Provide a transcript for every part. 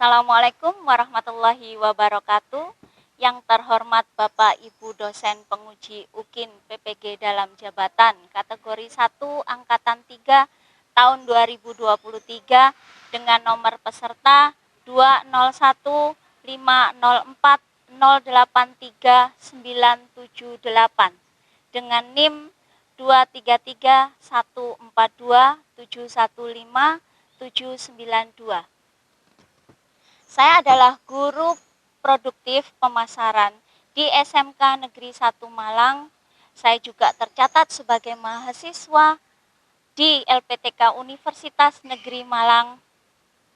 Assalamualaikum warahmatullahi wabarakatuh. Yang terhormat Bapak Ibu dosen penguji UKIN PPG dalam jabatan kategori 1 angkatan 3 tahun 2023 dengan nomor peserta 2015040839778 dengan NIM 233142715 Saya adalah guru produktif pemasaran di SMK Negeri 1 Malang. Saya juga tercatat sebagai mahasiswa di LPTK Universitas Negeri Malang.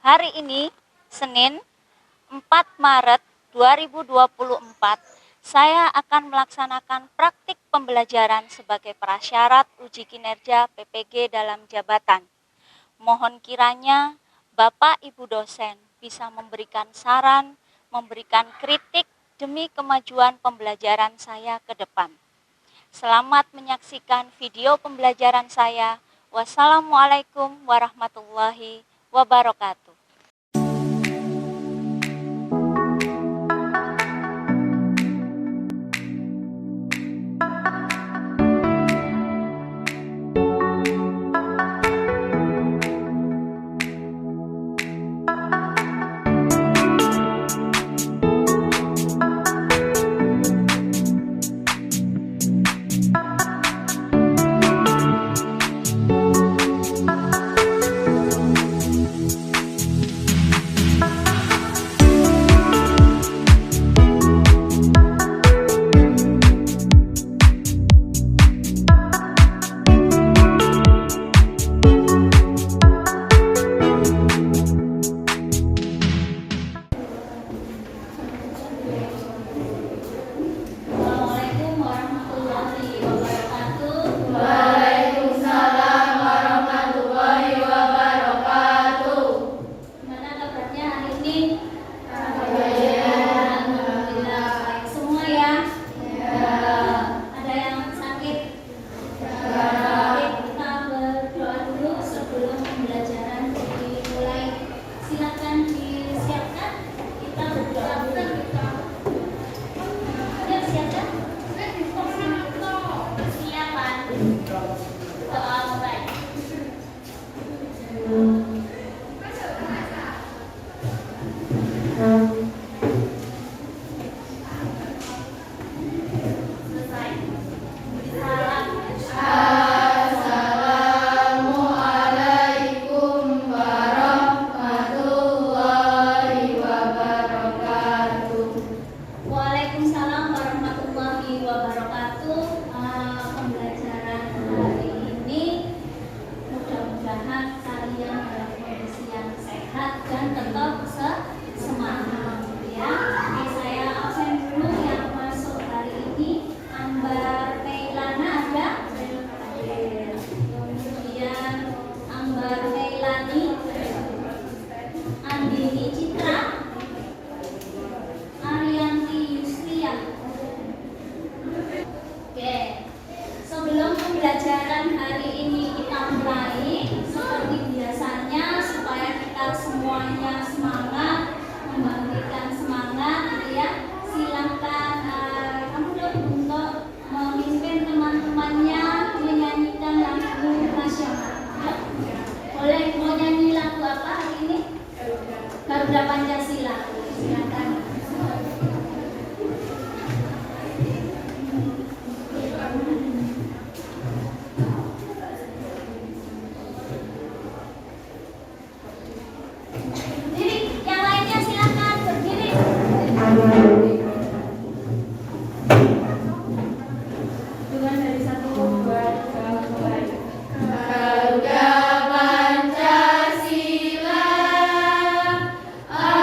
Hari ini, Senin 4 Maret 2024, saya akan melaksanakan praktik pembelajaran sebagai prasyarat uji kinerja PPG dalam jabatan. Mohon kiranya Bapak Ibu dosen bisa memberikan saran, memberikan kritik demi kemajuan pembelajaran saya ke depan. Selamat menyaksikan video pembelajaran saya. Wassalamualaikum warahmatullahi wabarakatuh. Pembelajaran hari ini kita mulai seperti biasanya supaya kita semuanya semangat, membangkitkan semangat, gitu ya. Silakan kamu dong untuk memimpin teman-temannya menyanyikan lagu nasional. Ya. Boleh mau nyanyi lagu apa hari ini? Garuda Pancasila. Silakan. Garuda Pancasila.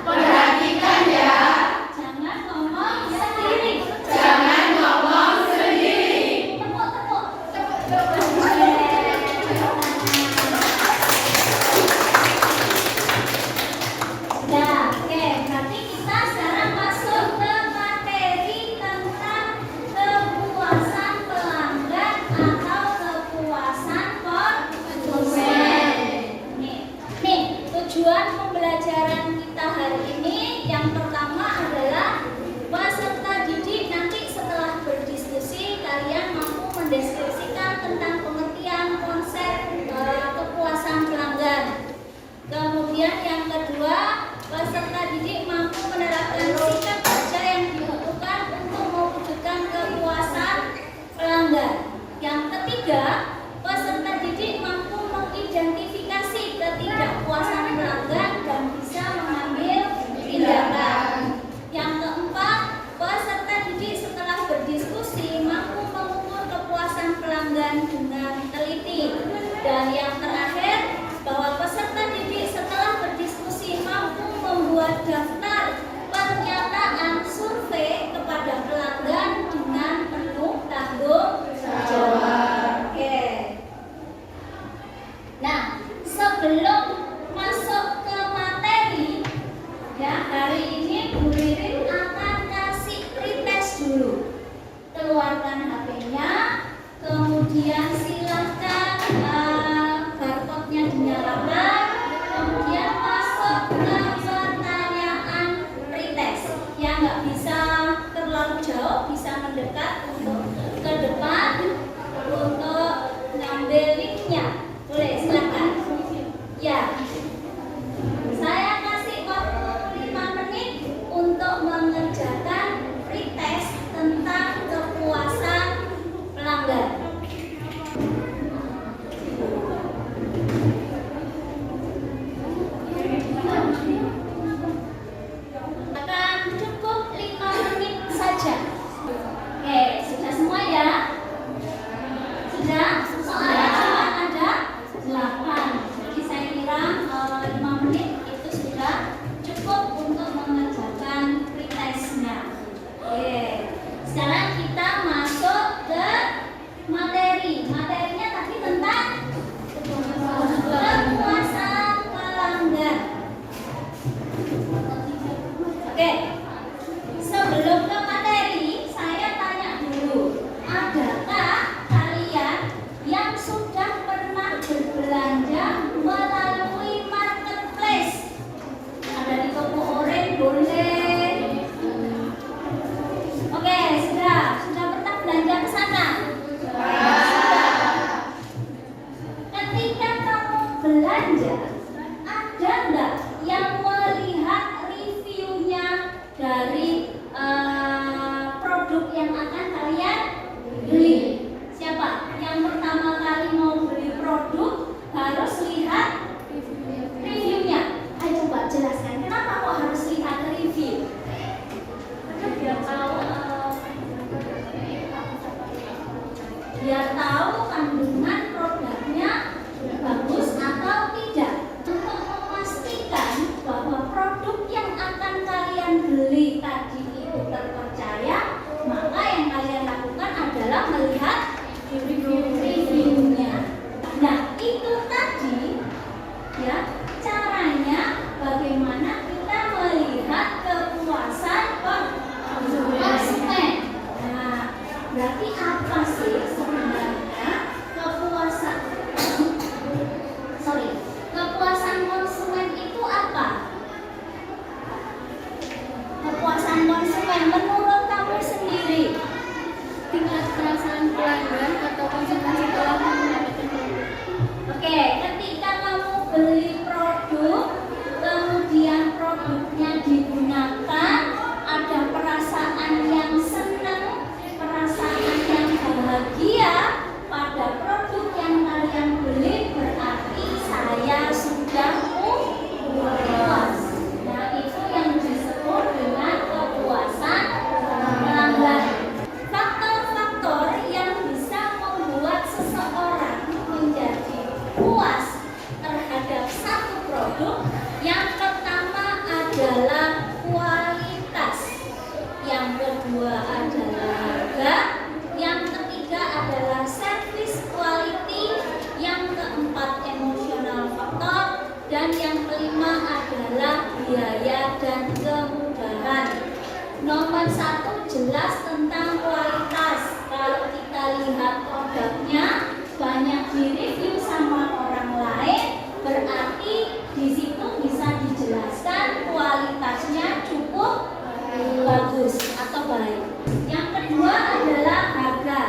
Perhatikan ya. Jangan ngomong sendiri. Jangan ngomong sendiri. Tepuk-tepuk. Nah, oke, berarti kita sekarang masuk ke materi tentang kepuasan pelanggan atau kepuasan konsumen. Nih, tujuan pembelajaran kita hari ini yang pertama adalah peserta didik nanti setelah berdiskusi kalian mampu mendeskripsikan tentang pengertian konsep kepuasan pelanggan. Kemudian yang kedua, peserta didik mampu menerapkan sikap kerja yang dibutuhkan untuk mewujudkan kepuasan pelanggan. Yang ketiga, peserta didik mampu mengidentifikasi ketidakpuasan pelanggan dan bisa mengambil tindakan. Yang keempat, peserta didik setelah berdiskusi mampu mengukur kepuasan pelanggan dengan teliti. Dan yang terakhir, bahwa peserta didik setelah berdiskusi mampu membuat daftar pernyataan survei kepada pelanggan dengan penuh tanggung jawab. Oke. Nah, sebelum masuk ke materi, ya hari ini Bu Ririn akan kasih pretest dulu. Keluarkan HP-nya, kemudian silahkan barcode-nya dinyalakan, kemudian masuk ke pertanyaan pretest. Yang nggak bisa terlalu jauh, bisa mendekat untuk ke depan untuk ngambil linknya. Boleh, silakan. Ya, saya kasih waktu 5 menit untuk mengerjakan pretest tentang kepuasan pelanggan. Akan cukup 5 menit saja. Oke, sudah semua ya? Sudah? Soalnya cuma ada 8. Jadi saya kira 5 menit itu sudah cukup untuk mengerjakan pretestnya. Oke, sekarang kita masuk ke materi. Materinya tadi tentang kepuasan pelanggan. Oke, sebelum ke materi, saya tanya dulu, adakah kalian yang sudah pernah berbelanja melalui marketplace? Ada di toko oren boleh. Oke, sudah pernah belanja ke sana? Ketika kamu belanja, ada nggak yang melihat reviewnya dari produk yang akan kalian beli? Siapa yang pertama kali mau beli produk harus lihat reviewnya? Ayo coba jelaskan kenapa kok harus lihat review? Biar tahu kandungan produknya bagus atau tidak. Untuk memastikan bahwa produk yang akan kalian beli tadi itu terpercaya, maka yang kalian lakukan adalah melihat reviewnya. Nah, itu tadi ya caranya bagaimana kita melihat kepuasan konsumen. Nah, berarti apa sih sebenarnya kepuasan konsumen itu apa? adalah kualitas, yang kedua adalah harga, yang ketiga adalah service quality, yang keempat emotional factor, dan yang kelima adalah biaya dan kemudahan. Nomor 1 jelas tentang kualitas. Kalau kita lihat produknya banyak direview sama orang lain, berarti di situ bisa dijelaskan kualitasnya cukup bagus atau baik. Yang kedua adalah harga.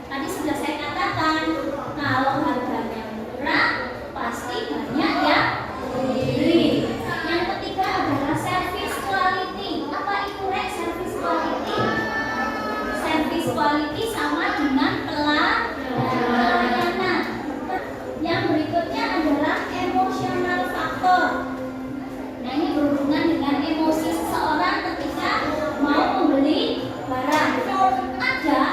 Tadi sudah saya katakan, kalau harganya murah pasti banyak yang beli. Yang ketiga adalah service quality. Apa itu service quality? Service quality sama dengan pelayanan. Yang berikutnya adalah emotional factor. Nah, ini berhubungan dengan emosi seseorang ketika mau membeli barang. Ada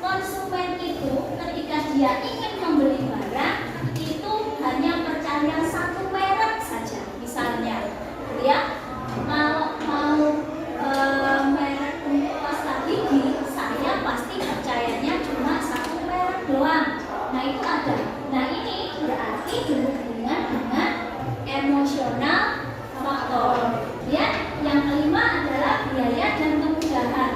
konsumen itu ketika dia ingin membeli barang itu hanya percaya satu merek saja. Misalnya, ya, kalau mau merek untuk pasta gigi, saya pasti percayanya cuma satu merek doang. Nah, itu ada. Nah, ini berarti berhubungan dengan emosional faktor. Ya, yang kelima adalah biaya dan kemudahan.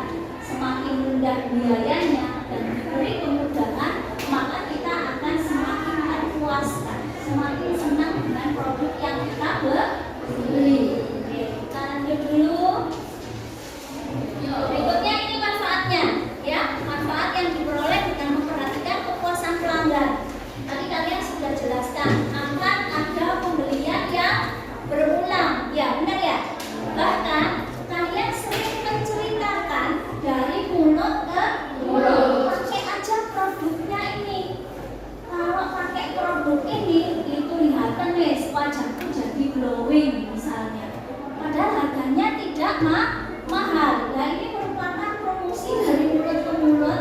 Semakin rendah biayanya dan diberi kemudahan, maka kita akan semakin terpuaskan, semakin senang dengan produk yang kita beli. Oke, kita lanjut dulu. Berikutnya ini manfaatnya, ya, manfaat yang diperoleh dengan memperhatikan kepuasan pelanggan. Tadi kalian sudah jelaskan akan ada pembelian yang berulang, ya benar ya. Bahkan kalian sering menceritakan dari mulut ke mulut. Pakai aja produknya ini. Kalau pakai produk ini, itu lihatan wes wajahku jadi glowing misalnya. Padahal harganya tidak mahal. Nah, ini merupakan promosi dari mulut ke mulut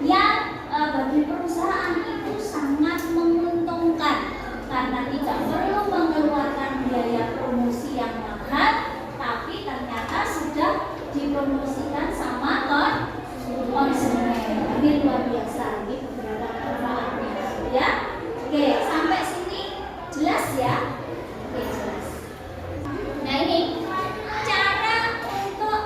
yang bagi perusahaan itu sangat menguntungkan karena tidak perlu mengeluarkan biaya promosi yang mahal, tapi ternyata sudah dipromosikan sama konsumen. Ini luar biasa, ini beberapa manfaatnya, ya. Oke, sampai sini jelas ya? Oke, jelas. Nah, ini cara untuk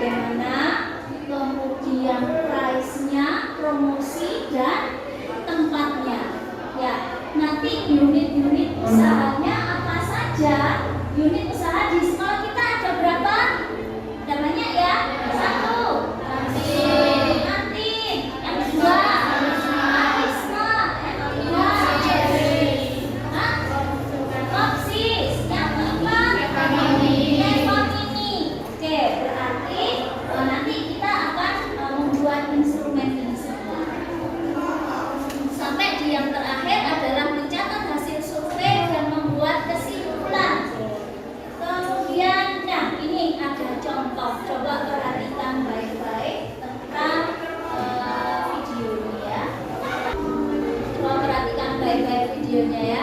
bagaimana, kemudian price-nya, promosi, dan tempatnya. Ya, nanti unit-unit usahanya apa saja? Unit usaha di sekolah kita ada berapa? Ada banyak ya? Satu, kantin. Yang kedua, karisma. Yang ketiga, kopsis. Yang keempat, ekonomi. Oke, berarti nanti kita akan membuat instrumen ini semua. Sampai di yang terakhir adalah mencatat hasil survei dan membuat kesimpulan. Kemudian, nah ini ada contoh. Coba perhatikan baik-baik tentang video ini ya. Coba perhatikan baik-baik videonya ya.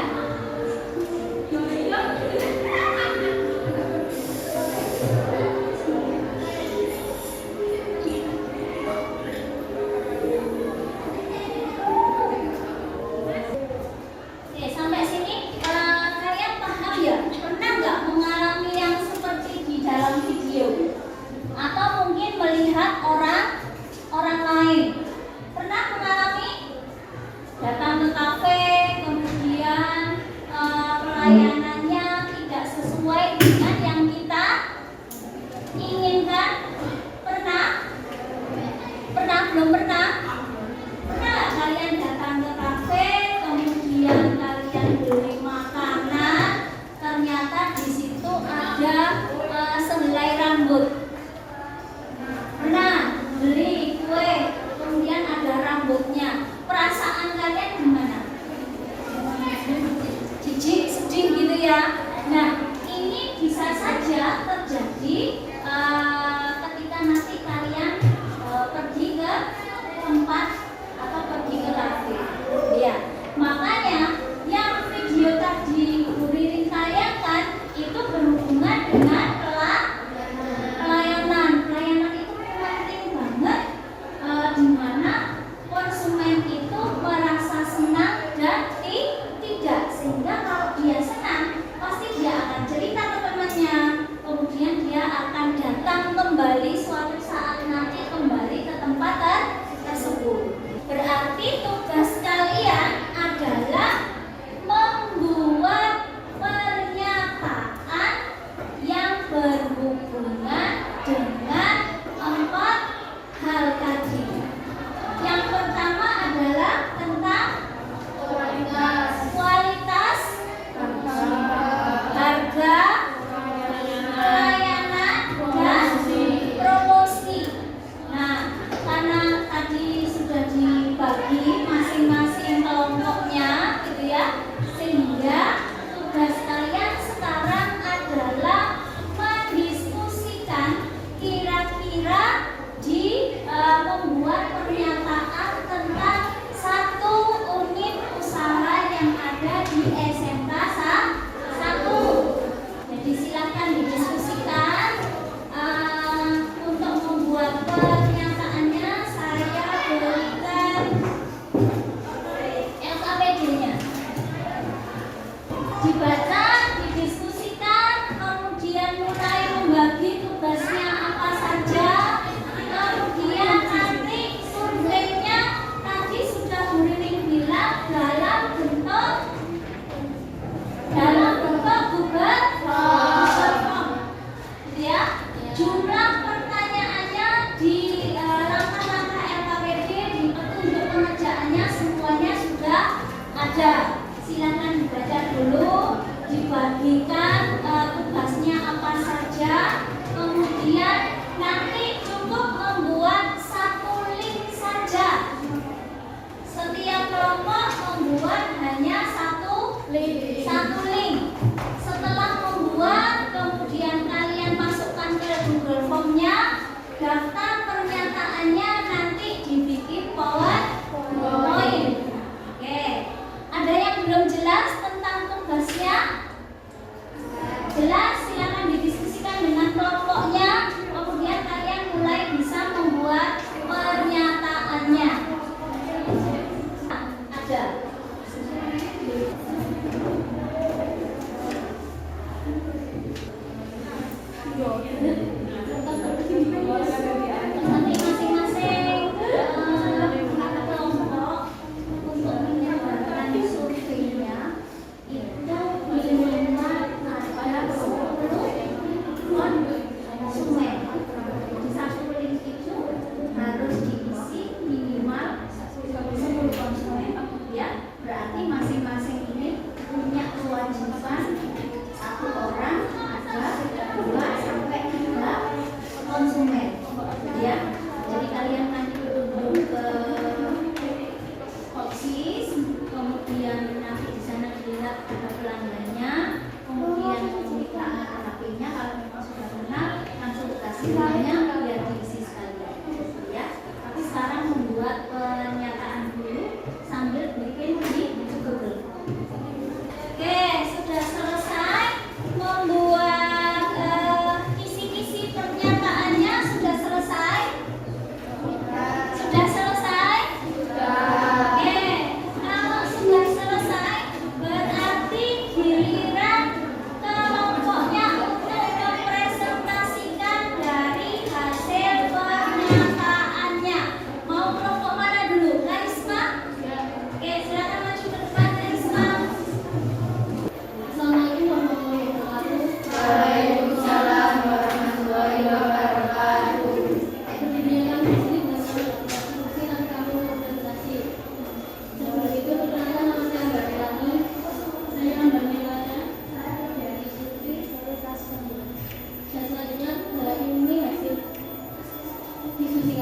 Oke, sampai sini kalian paham ya? Pernah nggak mengalami yang seperti di dalam video? Atau mungkin melihat orang lain? Pernah mengalami? Datang ke kafe, kemudian pelayanannya tidak sesuai dengan yang kita inginkan? Pernah? Pernah? Belum pernah? Pernah nggak kalian datang ke kafe, kemudian kalian beli makanan, ternyata di situ ada sehelai rambut? Pernah beli kue, kemudian ada rambutnya? Perasaan kalian gimana? Jijik, sedih gitu ya. Nah, ini bisa saja terjadi ketika nanti kalian pergi ke tempat atau pergi ke kafe. Ya, makanya yang video tadi Bu Ririn tayangkan itu berhubungan dengan pelayanan. Pelayanan itu penting banget, di mana konsumen itu merasa senang dan tidak. Sehingga kalau dia senang, pasti dia akan cerita ke temannya. Kemudian dia akan datang kembali suatu saat nanti kembali ke tempat tersebut. Berarti tugas kalian adalah membuat pernyataan yang berhubungan dengan 4 hal tadi. Yang pertama adalah tentang kualitas, harga, pelayanan, dan promosi. Nah, karena tadi sudah dibagi masing-masing kelompoknya gitu ya, sehingga tugas kalian sekarang adalah mendiskusikan kira-kira membuat pernyataan tentang satu unit usaha yang ada di SMK 1. Jadi silakan didiskusikan. Untuk membuat pernyataannya saya berikan LKPD-nya. Dibaca, didiskusikan, kemudian mulai membagi tugasnya apa saja. Kemudian nanti surveinya tadi sudah Bu Ririn bilang dalam bentuk Google Form, ya. Jumlah pertanyaannya di langkah-langkah LKPD, di petunjuk pengerjaannya semuanya sudah ada. Silakan dibaca dulu, dibagikan tugasnya apa saja, kemudian nanti cukup membuat satu link saja. Setiap kelompok membuat hanya satu link. Setelah membuat, kemudian kalian masukkan ke Google Form-nya, daftar pernyataannya nanti dibikin PowerPoint. Oke. Ada yang belum jelas tentang tugasnya? Jelas, silakan didiskusikan dengan kelompoknya. semuanya biar diisi sekalian ya. Tapi sekarang membuat pernyataan dulu sambil bikin di Google. Oke, sudah selesai membuat kisi-kisi pernyataannya, sudah selesai? Sudah selesai? Oke, kalau sudah selesai berarti giliran kelompoknya untuk mempresentasikan dari hasil pernyataannya. Mau kelompok mana dulu? Karisma? Oke, silakan maju ke depan, Karisma. Assalamualaikum warahmatullahi wabarakatuh. Waalaikumsalam warahmatullahi wabarakatuh. Berdirilah muslim dan fungsi dan kamu presentasi. Sebelum itu perkenalkan nama saya Mbak Delani. Saya Mbak Melana. Saya dari Putri Sore kelas 9. Dan selanjutnya ini hasil diskusi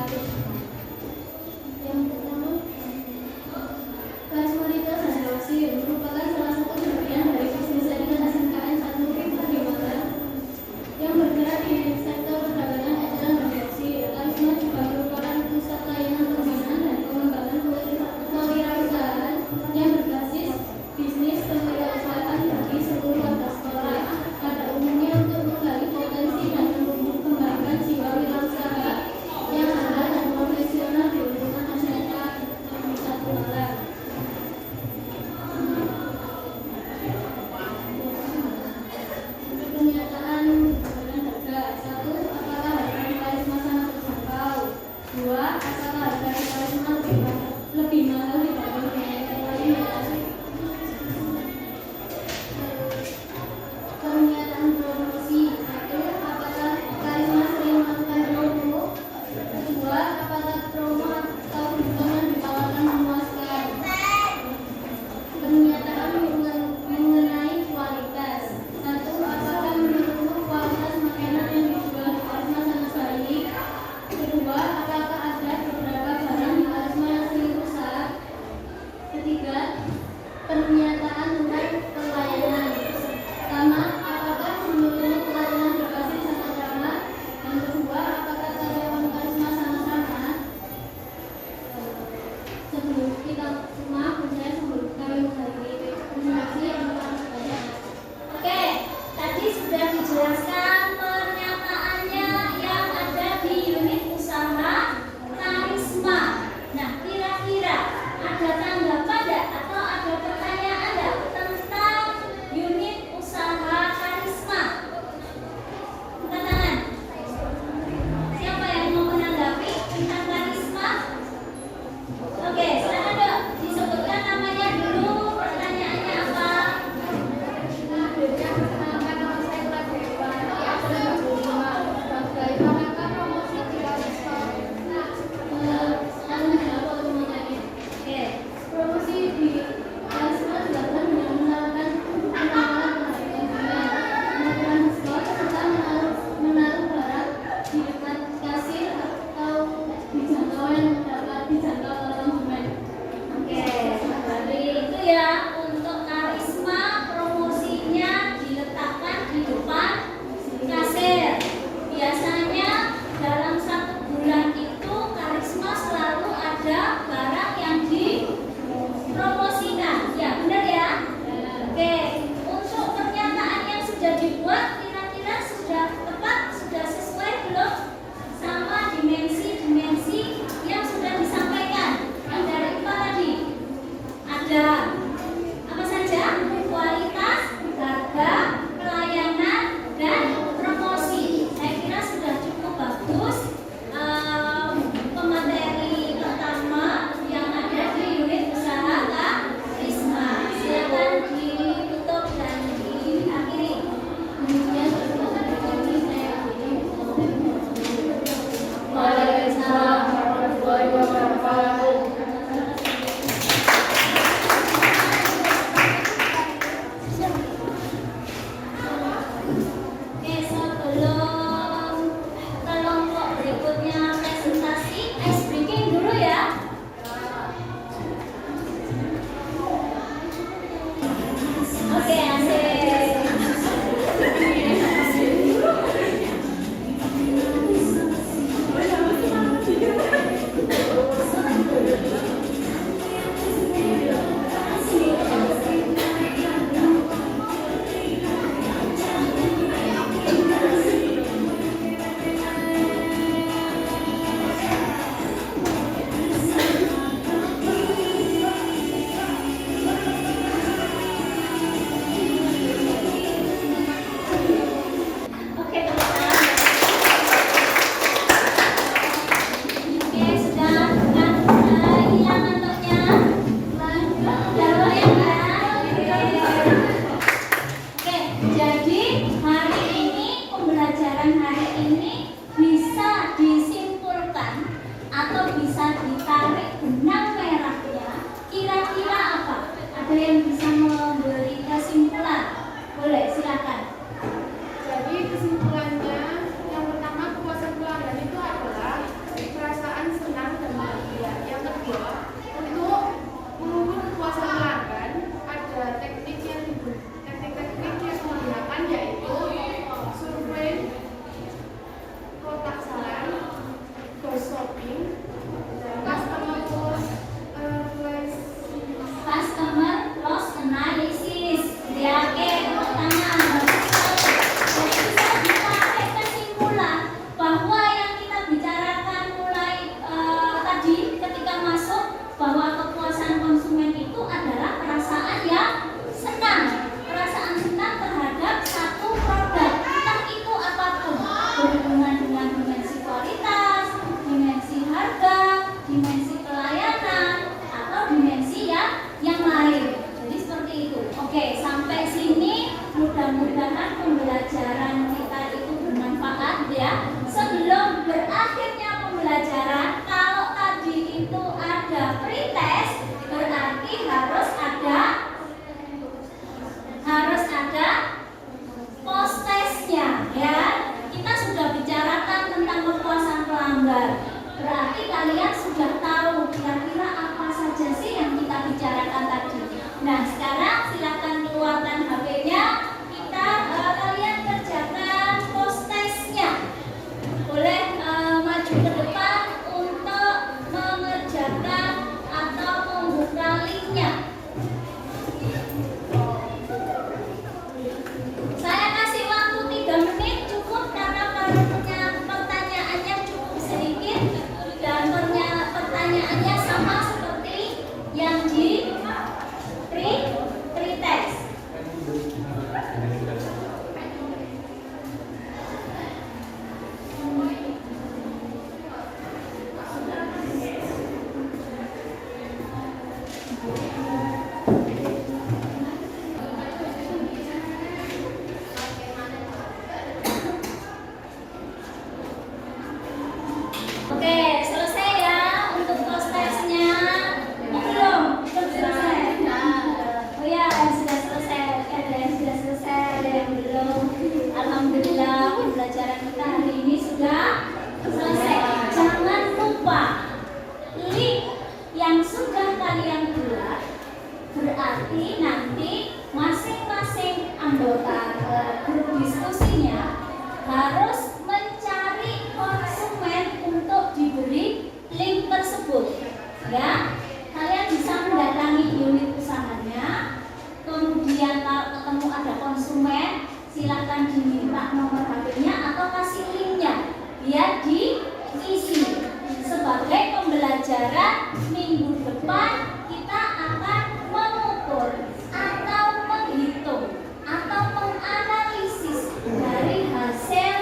diisi. Sebagai pembelajaran minggu depan kita akan mengukur atau menghitung atau menganalisis dari hasil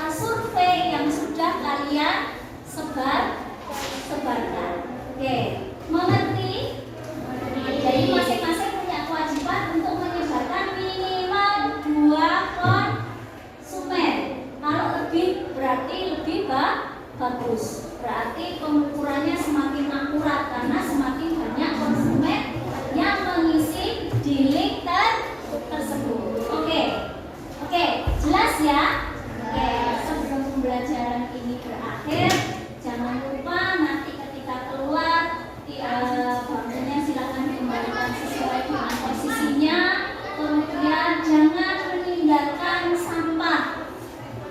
survei yang sudah kalian sebarkan. Oke, mengerti? Jadi masing-masing punya kewajiban untuk menyebarkan minimal 2 konsumen. Kalau lebih berarti lebih bagus. Berarti pengukurannya semakin akurat karena semakin banyak konsumen yang mengisi di link tersebut. Oke, jelas ya? Oke, sebelum pembelajaran ini berakhir, jangan lupa nanti ketika keluar bangkunya silakan dikembalikan sesuai dengan posisinya. Kemudian jangan meninggalkan sampah.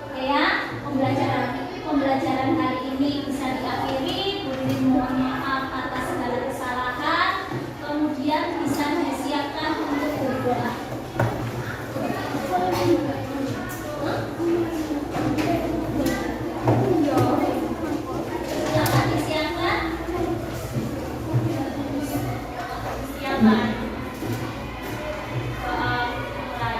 Oke ya, pembelajaran hari ini bisa diakhiri. Bu Lili mohon maaf atas segala kesalahan. Kemudian bisa disiapkan untuk berdoa. Silakan disiapkan. Siapkan. Doa mulai.